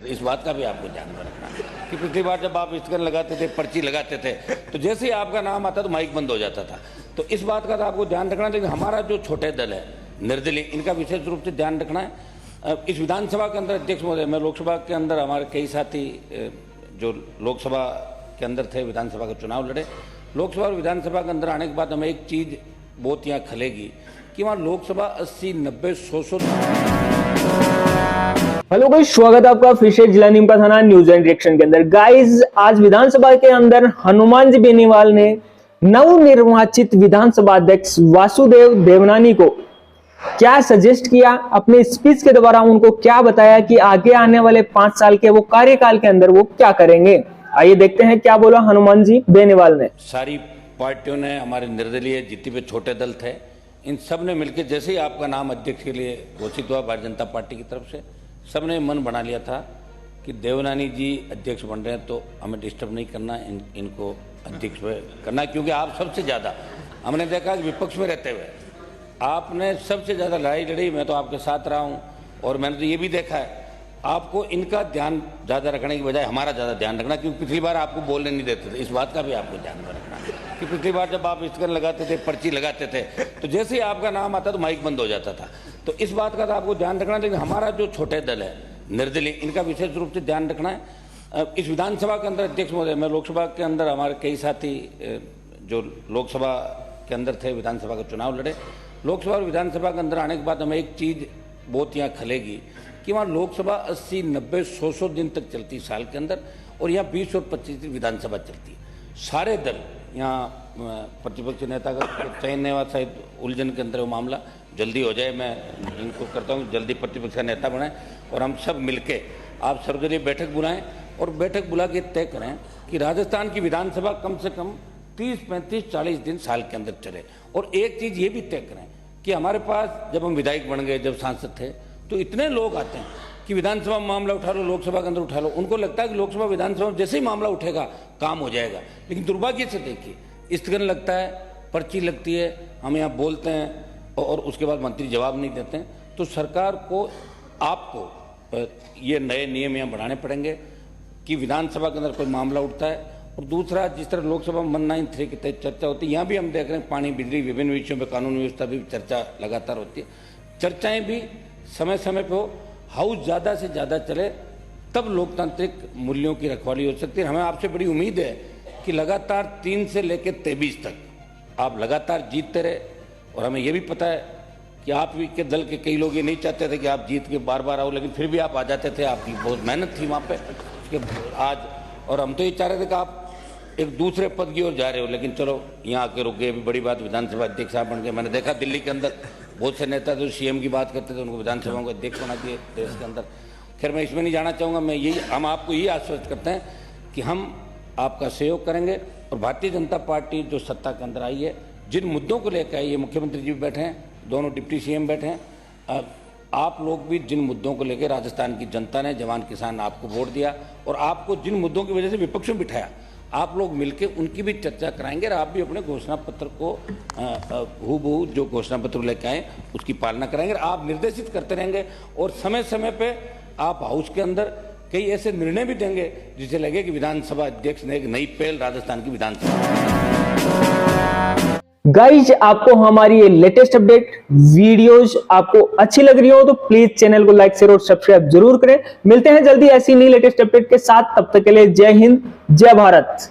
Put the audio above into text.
इस बात का भी आपको ध्यान में रखना कि पिछली बार जब आप स्टिकर लगाते थे, पर्ची लगाते थे, तो जैसे ही आपका नाम आता तो माइक बंद हो जाता था। तो इस बात का तो आपको ध्यान रखना। लेकिन हमारा जो छोटे दल है, निर्दलीय, इनका विशेष रूप से ध्यान रखना है। इस विधानसभा के अंदर अध्यक्ष महोदय, मैं लोकसभा के अंदर हमारे कई साथी जो लोकसभा के अंदर थे, विधानसभा का चुनाव लड़े, लोकसभा और विधानसभा के अंदर आने के बाद हमें एक चीज़ बहुत यहाँ खलेगी कि वहाँ लोकसभा 80, 90, 100 हेलो गाइस, स्वागत है आपका फिर से जिला नीम का थाना न्यूज एंड रिएक्शन के अंदर। गाइस, आज विधानसभा के अंदर हनुमान जी बेनीवाल ने नवनिर्वाचित विधानसभा अध्यक्ष वासुदेव देवनानी को क्या सजेस्ट किया, अपने स्पीच के द्वारा उनको क्या बताया कि आगे आने वाले 5 साल के वो कार्यकाल के अंदर वो क्या करेंगे। आइए देखते हैं क्या बोला हनुमान जी बेनीवाल ने। सारी पार्टियों ने, हमारे निर्दलीय जितने भी छोटे दल थे, इन सब ने मिलकर जैसे ही आपका नाम अध्यक्ष के लिए घोषित हुआ भारतीय जनता पार्टी की तरफ से, सबने मन बना लिया था कि देवनानी जी अध्यक्ष बन रहे हैं तो हमें डिस्टर्ब नहीं करना, इनको अध्यक्ष करना। क्योंकि आप सबसे ज़्यादा, हमने देखा कि विपक्ष में रहते हुए आपने सबसे ज़्यादा लड़ाई लड़ी, मैं तो आपके साथ रहा हूँ, और मैंने तो ये भी देखा है आपको इनका ध्यान ज़्यादा रखने की बजाय हमारा ज़्यादा ध्यान रखना, क्योंकि पिछली बार आपको बोलने नहीं देते थे। इस बात का भी आपको ध्यान में रखना कि पिछली बार जब आप स्टिकर लगाते थे, पर्ची लगाते थे, तो जैसे ही आपका नाम आता तो माइक बंद हो जाता था। तो इस बात का तो आपको ध्यान रखना। लेकिन हमारा जो छोटे दल है, निर्दलीय, इनका विशेष रूप से ध्यान रखना है। इस विधानसभा के अंदर अध्यक्ष महोदय, मैं लोकसभा के अंदर हमारे कई साथी जो लोकसभा के अंदर थे, विधानसभा का चुनाव लड़े, लोकसभा और विधानसभा के अंदर आने के बाद हमें एक चीज़ बहुत यहाँ खलेगी कि वहाँ लोकसभा 80, 90, 100 दिन तक चलती साल के अंदर, और यहाँ 20 और 25 दिन विधानसभा चलती है। सारे दल यहाँ प्रतिपक्ष नेता का चयन नहीं हुआ, शायद उलझन के अंदर वो मामला जल्दी हो जाए। मैं इनको करता हूँ जल्दी प्रतिपक्ष का नेता बनाएं और हम सब मिलके आप सर्वदलीय बैठक बुलाएं और बैठक बुला के तय करें कि राजस्थान की विधानसभा कम से कम 30, 35, 40 दिन साल के अंदर चले। और एक चीज़ ये भी तय करें कि हमारे पास जब हम विधायक बन गए, जब सांसद थे, तो इतने लोग आते हैं कि विधानसभा में मामला उठा लो, लोकसभा के अंदर उठा लो। उनको लगता है कि लोकसभा विधानसभा में जैसे ही मामला उठेगा काम हो जाएगा। लेकिन दुर्भाग्य से देखिए, स्थगन लगता है, पर्ची लगती है, हम यहाँ बोलते हैं और उसके बाद मंत्री जवाब नहीं देते हैं। तो सरकार को, आपको ये नए नियम यहाँ बढ़ाने पड़ेंगे कि विधानसभा के अंदर कोई मामला उठता है, और दूसरा, जिस तरह लोकसभा में 193 के तहत चर्चा होती है, यहाँ भी हम देख रहे हैं पानी, बिजली, विभिन्न विषयों पर कानून व्यवस्था भी चर्चा लगातार होती है। चर्चाएँ भी समय समय पर हो, हाउस ज़्यादा से ज़्यादा चले, तब लोकतांत्रिक मूल्यों की रखवाली हो सकती है। हमें आपसे बड़ी उम्मीद है कि लगातार 3 से लेकर 23 तक आप लगातार जीतते रहे। और हमें यह भी पता है कि आप के दल के कई लोग ये नहीं चाहते थे कि आप जीत के बार बार आओ, लेकिन फिर भी आप आ जाते थे। आपकी बहुत मेहनत थी वहाँ पे आज, और हम तो ये चाह रहे थे कि आप एक दूसरे पद की ओर जा रहे हो, लेकिन चलो यहाँ आके रुक गए। अभी बड़ी बात, विधानसभा अध्यक्ष साहब बन गए। मैंने देखा दिल्ली के अंदर बहुत से नेता जो सीएम की बात करते थे, उनको विधानसभा को अध्यक्ष बना दिए देश के अंदर। खैर, मैं इसमें नहीं जाना चाहूँगा। मैं यही, हम आपको यही आश्वस्त करते हैं कि हम आपका सहयोग करेंगे, और भारतीय जनता पार्टी जो सत्ता के अंदर आई है, जिन मुद्दों को लेकर आई है, मुख्यमंत्री जी भी बैठे हैं, दोनों डिप्टी सीएम बैठे हैं, आप लोग भी जिन मुद्दों को लेकर राजस्थान की जनता ने, जवान किसान आपको वोट दिया, और आपको जिन मुद्दों की वजह से विपक्ष में बिठाया, आप लोग मिलके उनकी भी चर्चा कराएंगे। और आप भी अपने घोषणा पत्र को हूबहू जो घोषणा पत्र लेके आए उसकी पालना कराएंगे। आप निर्देशित करते रहेंगे, और समय समय पे आप हाउस के अंदर कई ऐसे निर्णय भी देंगे जिसे लगे कि विधानसभा अध्यक्ष ने एक नई पहल राजस्थान की विधानसभा। गाइज, आपको हमारी ये लेटेस्ट अपडेट वीडियोज आपको अच्छी लग रही हो तो प्लीज चैनल को लाइक, शेयर और सब्सक्राइब जरूर करें। मिलते हैं जल्दी ऐसी नई लेटेस्ट अपडेट के साथ। तब तक के लिए जय हिंद, जय भारत।